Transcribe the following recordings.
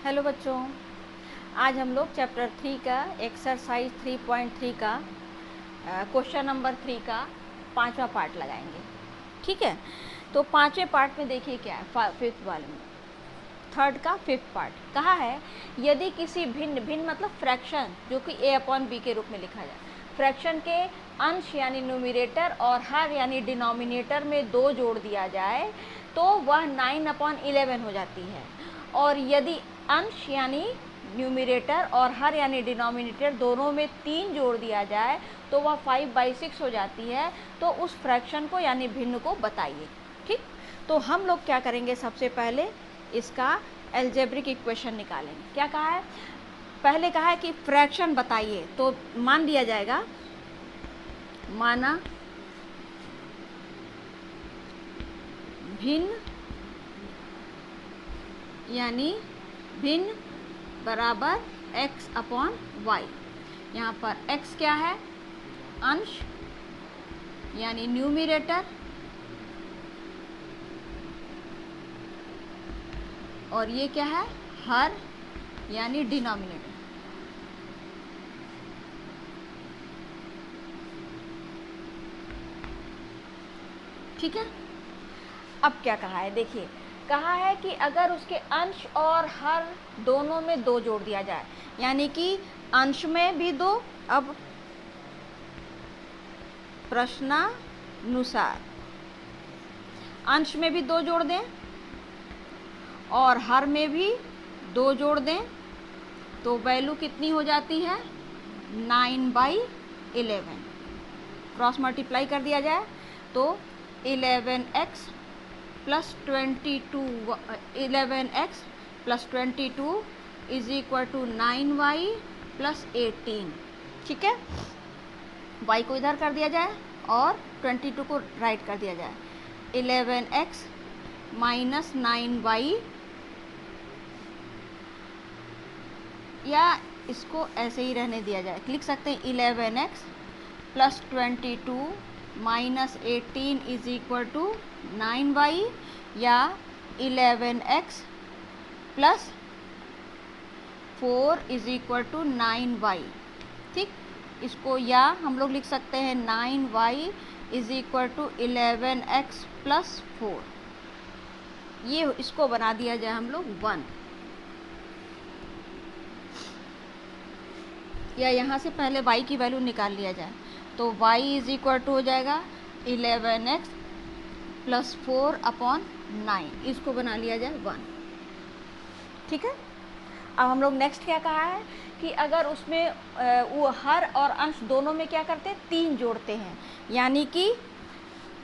Hello बच्चों, आज हम लोग चैप्टर 3 का एक्सरसाइज 3.3 का क्वेश्चन नंबर 3 का 5वां पार्ट लगाएंगे। ठीक है, तो 5वें पार्ट में देखिए क्या है, फिफ्थ वाले में थर्ड का फिफ्थ पार्ट कहा है, यदि किसी भिन्न भिन्न मतलब फ्रैक्शन जो कि a/b के रूप में लिखा जाए, फ्रैक्शन के अंश यानी न्यूमरेटर और हर यानी डिनोमिनेटर में 2 जोड़ दिया जाए तो वह 9/11 हो जाती है। और यदि अंश यानी न्यूमरेटर और हर यानी डिनोमिनेटर दोनों में 3 जोड़ दिया जाए तो वह 5/6 हो जाती है। तो उस फ्रैक्शन को यानी भिन्न को बताइए। ठीक, तो हम लोग क्या करेंगे, सबसे पहले इसका अलजेब्रिक इक्वेशन निकालेंगे। क्या कहा है, पहले कहा है कि फ्रैक्शन बताइए, तो मान लिया जाएगा, माना भिन्न यानी भिन्न बराबर x/y। यहाँ पर x क्या है, अंश यानी न्यूमरेटर, और ये क्या है, हर यानी डिनोमिनेटर। ठीक है, अब क्या कहा है, देखिए कहा है कि अगर उसके अंश और हर दोनों में 2 जोड़ दिया जाए, यानी कि अंश में भी 2, अब प्रश्नानुसार अंश में भी 2 जोड़ दें और हर में भी 2 जोड़ दें तो वैल्यू कितनी हो जाती है, 9/11। क्रॉस मल्टीप्लाई कर दिया जाए तो 11x plus 22 is equal to 9y plus 18। ठीक है, y को इधर कर दिया जाए और 22 को राइट कर दिया जाए। 11x माइनस 9y, या इसको ऐसे ही रहने दिया जाए, लिख सकते हैं 11x plus 22 minus 18 is equal to 9y, या 11x plus 4 is equal to 9y। ठीक, इसको या हम लोग लिख सकते हैं 9y is equal to 11x plus 4। ये इसको बना दिया जाए हम लोग 1, या यहाँ से पहले y की वैल्यू निकाल लिया जाए तो y इज इक्वल टू हो जाएगा 11x प्लस 4/9, इसको बना लिया जाए 1। ठीक है, अब हम लोग नेक्स्ट क्या कहा है कि अगर उसमें वो हर और अंश दोनों में क्या करते हैं, 3 जोड़ते हैं, यानी कि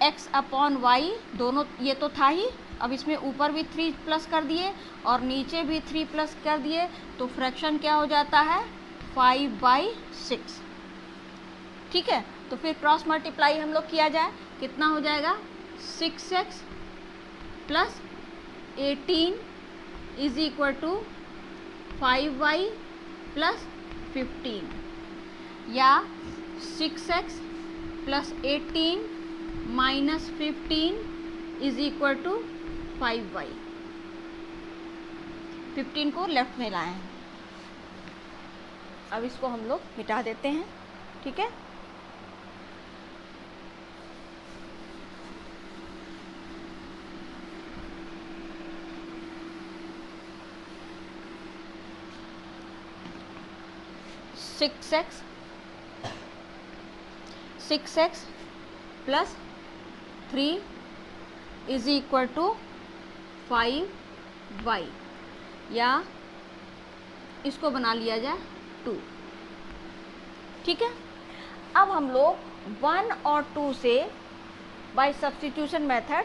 x/y दोनों, ये तो था ही, अब इसमें ऊपर भी 3 प्लस कर दिए और नीचे भी 3 प्लस कर दिए तो फ्रैक्शन क्या हो जाता है, 5/6। ठीक है, तो फिर क्रॉस मल्टीप्लाई हम लोग किया जाए, कितना हो जाएगा, 6x plus 18 is equal to 5y plus 15, या 6x plus 18 minus 15 is equal to 5y। 15 को लेफ्ट में लाए हैं, अब इसको हम लोग मिटा देते हैं। ठीक है, six x plus 3 is equal to 5y, या इसको बना लिया जाए 2। ठीक है, अब हम लोग 1 और 2 से बाय सब्स्टिट्यूशन मेथड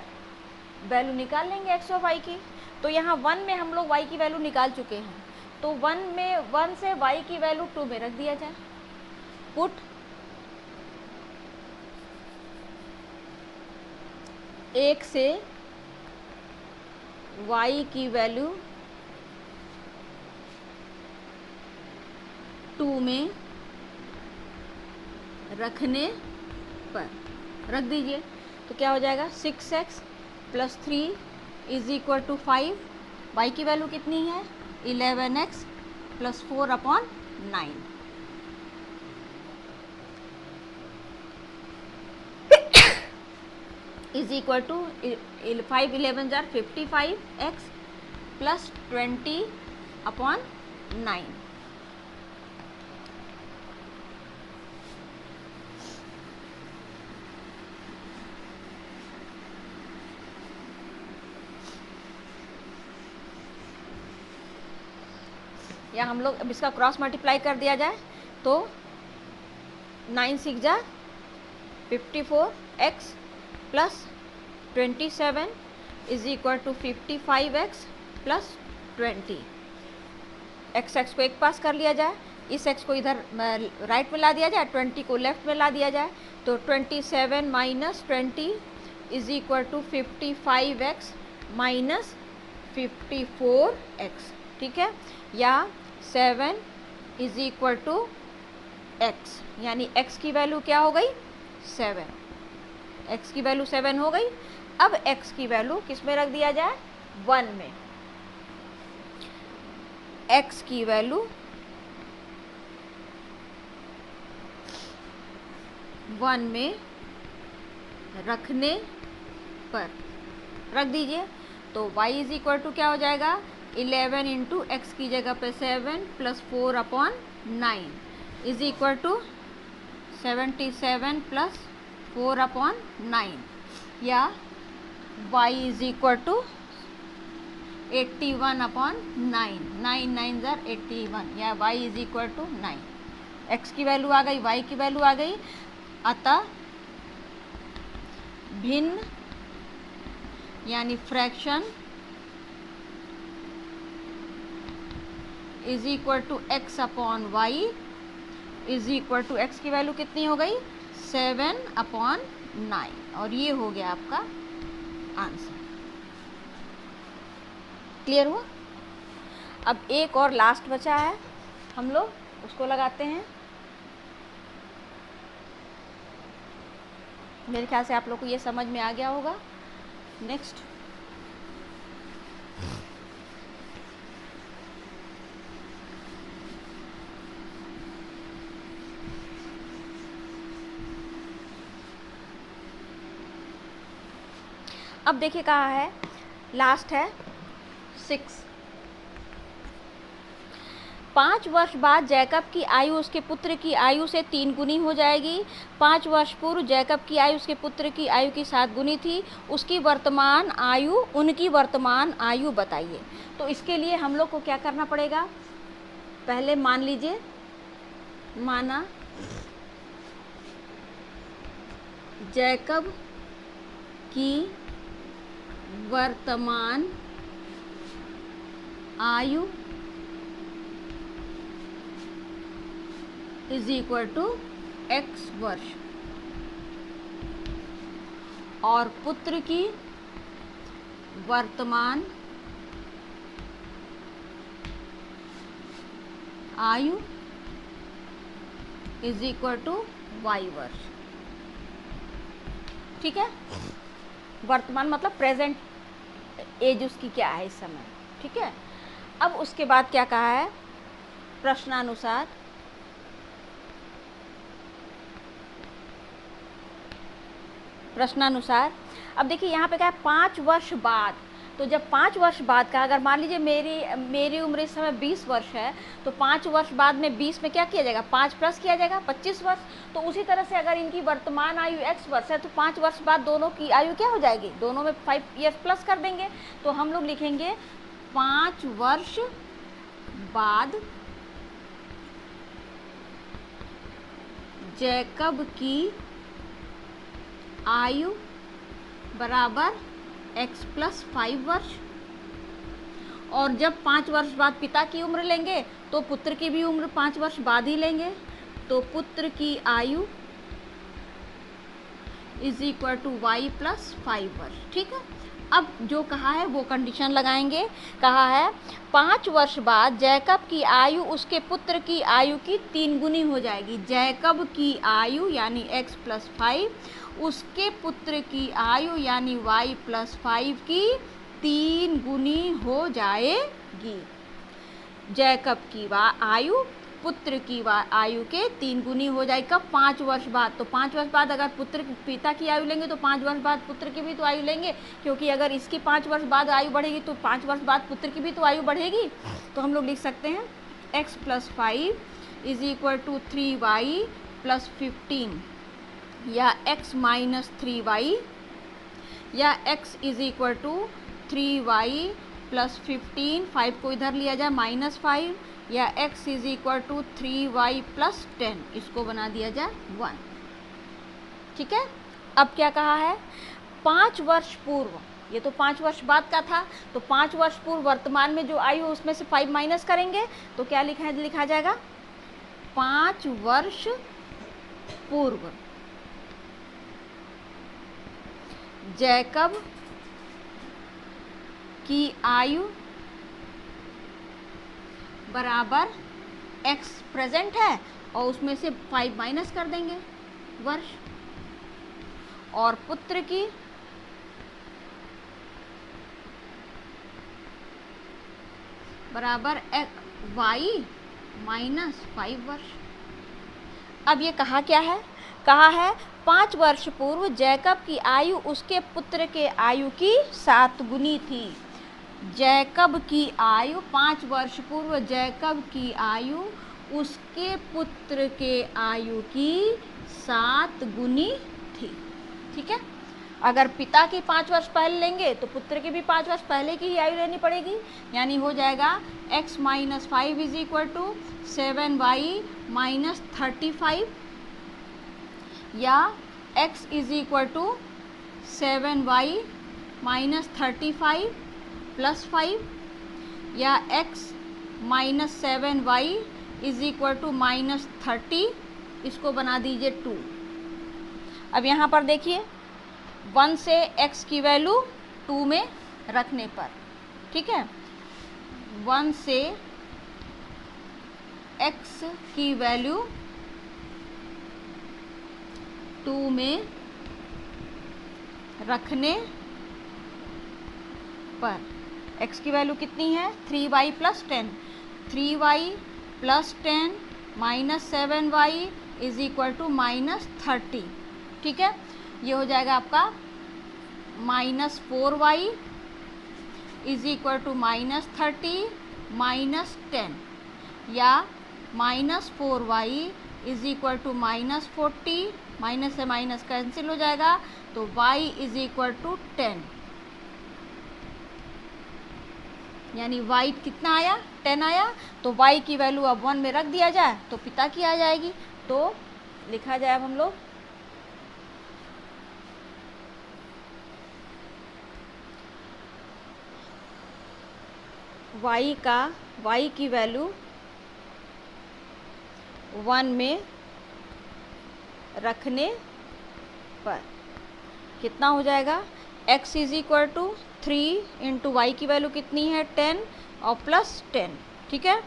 वैल्यू निकाल लेंगे x और y की। तो यहाँ 1 में हम लोग y की वैल्यू निकाल चुके हैं, तो 1 से y की वैल्यू 2 में रख दिया जाए। पुट एक से y की वैल्यू 2 में रखने पर रख दीजिए तो क्या हो जाएगा, 6x plus 3 is equal to 5। y की वैल्यू कितनी है, 11x plus 4/9 is equal to 5 11 जार 55x प्लस 20/9। या हम लोग अब इसका क्रॉस मल्टीप्लाई कर दिया जाए तो 9 6 जा 54x plus 27 is equal to 55x plus 20। x को एक पास कर लिया जाए, इस x को इधर राइट में ला दिया जाए, 20 को लेफ्ट में ला दिया जाए तो 27 minus 20 is equal to 55x minus 54x। ठीक है, या 7 इज इक्वल टू x, यानी x की वैल्यू क्या हो गई 7, x की वैल्यू 7 हो गई। अब x की वैल्यू किस में रख दिया जाए 1 में, x की वैल्यू 1 में रखने पर रख दीजिए तो y इज इक्वल टू क्या हो जाएगा 11 इंटू एक्स की जगह पे 7 plus 4/9 is equal to 77 plus 4/9, या y इज इक्वल टू 81/9, 9 9 जार 81, या y is equal to 9। x की वैल्यू आ गई, y की वैल्यू आ गई, अतः भिन्न यानी fraction is equal to x/y is equal to x की वैल्यू कितनी हो गई 7/9, और ये हो गया आपका आंसर। क्लियर हुआ? अब एक और लास्ट बचा है, हम लोग उसको लगाते हैं। मेरे ख्याल से आप लोग को ये समझ में आ गया होगा। नेक्स्ट, अब देखिए कहा है, लास्ट है 6। 5 वर्ष बाद जैकब की आयु उसके पुत्र की आयु से 3 गुनी हो जाएगी। 5 वर्ष पूर्व जैकब की आयु उसके पुत्र की आयु की 7 गुनी थी। उनकी वर्तमान आयु बताइए। तो इसके लिए हम लोग को क्या करना पड़ेगा, पहले मान लीजिए, माना जैकब की वर्तमान आयु इज इक्वल टू x वर्ष और पुत्र की वर्तमान आयु इज इक्वल टू y वर्ष। ठीक है, वर्तमान मतलब प्रेजेंट एज उसकी क्या है इस समय। ठीक है, अब उसके बाद क्या कहा है, प्रश्नानुसार अब देखिए यहाँ पे क्या है 5 वर्ष बाद। तो जब 5 वर्ष बाद का, अगर मान लीजिए मेरी उम्र इस समय 20 वर्ष है, तो 5 वर्ष बाद में 20 में क्या किया जाएगा 5 प्लस किया जाएगा 25 वर्ष। तो उसी तरह से अगर इनकी वर्तमान आयु x वर्ष है तो 5 वर्ष बाद दोनों की आयु क्या हो जाएगी, दोनों में 5 ईयर्स प्लस कर देंगे। तो हम लोग लिखेंगे 5 वर्ष बाद जैकब की आयु बराबर x प्लस 5 वर्ष, और जब 5 वर्ष बाद पिता की उम्र लेंगे तो पुत्र की भी उम्र 5 वर्ष बाद ही लेंगे। तो पुत्र की आयु is equal to y plus 5 वर्ष। ठीक है, अब जो कहा है वो कंडीशन लगाएंगे। कहा है 5 वर्ष बाद जैकब की आयु उसके पुत्र की आयु की 3 गुनी हो जाएगी। जैकब की आयु यानी x प्लस 5, उसके पुत्र की आयु यानी y प्लस 5 की 3 गुनी हो जाएगी। जैकब की आयु पुत्र की आयु के 3 गुनी हो जाएगी। कब? 5 वर्ष बाद। तो 5 वर्ष बाद अगर पिता की आयु लेंगे तो 5 वर्ष बाद पुत्र की भी तो आयु लेंगे, क्योंकि अगर इसकी 5 वर्ष बाद आयु बढ़ेगी तो 5 वर्ष बाद पुत्र की भी तो आयु बढ़ेगी। तो हम लोग लिख सकते हैं x + 5 = 3y + 15, या x - 3y, या x = 3y + 15, 5 को इधर लिया जाए -5, या x = 3y + 10, इसको बना दिया जाए 1। ठीक है। अब क्या कहा है? 5 वर्ष पूर्व, ये तो 5 वर्ष बाद का था, तो 5 वर्ष पूर्व वर्तमान में जो आयु उसमें से 5 माइनस करेंगे तो क्या लिखा जाएगा? 5 वर्ष पूर्व जैकब की आयु बराबर x प्रेजेंट है और उसमें से 5 माइनस कर देंगे वर्ष, और पुत्र की बराबर y - 5 वर्ष। अब ये कहा क्या है? कहा है 5 वर्ष पूर्व जैकब की आयु उसके पुत्र के आयु की 7 गुनी थी। जैकब की आयु 5 वर्ष पूर्व जैकब की आयु उसके पुत्र के आयु की 7 गुनी थी। ठीक है। अगर पिता की 5 वर्ष पहले लेंगे तो पुत्र की भी 5 वर्ष पहले की ही आयु लेनी पड़ेगी, यानी हो जाएगा x - 5 = 7y - 35, या x = 7y - 35 + 5, या x - 7y = -30, इसको बना दीजिए 2। अब यहाँ पर देखिए 1 से x की वैल्यू 2 में रखने पर, ठीक है, 1 से x की वैल्यू 2 में रखने पर x की वैल्यू कितनी है? 3y + 10, 3y + 10 - 7y = -30। ठीक है। ये हो जाएगा आपका -4y = -30 - 10, या -4y = -40, माइनस से माइनस कैंसिल हो जाएगा, तो y = 10, यानी y कितना आया? 10 आया। तो y की वैल्यू अब 1 में रख दिया जाए तो पिता की आ जाएगी। तो लिखा जाए अब हम लोग y की वैल्यू 1 में रखने पर कितना हो जाएगा? x = 3 × y की वैल्यू कितनी है? 10 और +10। ठीक है।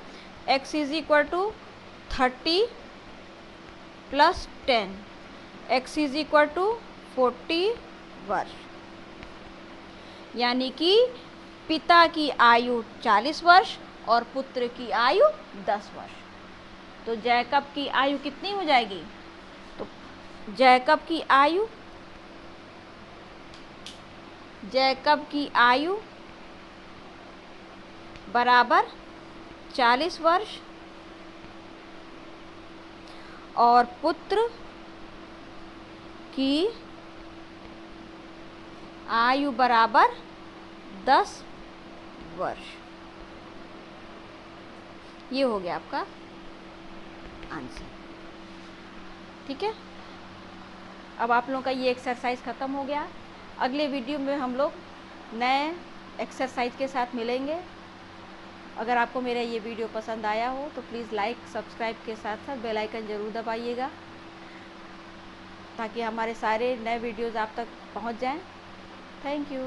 x = 30 + 10, x = 40 वर्ष, यानी कि पिता की आयु 40 वर्ष और पुत्र की आयु 10 वर्ष। तो जैकब की आयु कितनी हो जाएगी? तो जैकब की आयु बराबर 40 वर्ष और पुत्र की आयु बराबर 10 वर्ष। ये हो गया आपका आंसर। ठीक है। अब आप लोगों का ये एक्सरसाइज ख़त्म हो गया। अगले वीडियो में हम लोग नए एक्सरसाइज के साथ मिलेंगे। अगर आपको मेरा ये वीडियो पसंद आया हो तो प्लीज़ लाइक सब्सक्राइब के साथ साथ बेल आइकन ज़रूर दबाइएगा, ताकि हमारे सारे नए वीडियोज़ आप तक पहुंच जाएं। Thank you.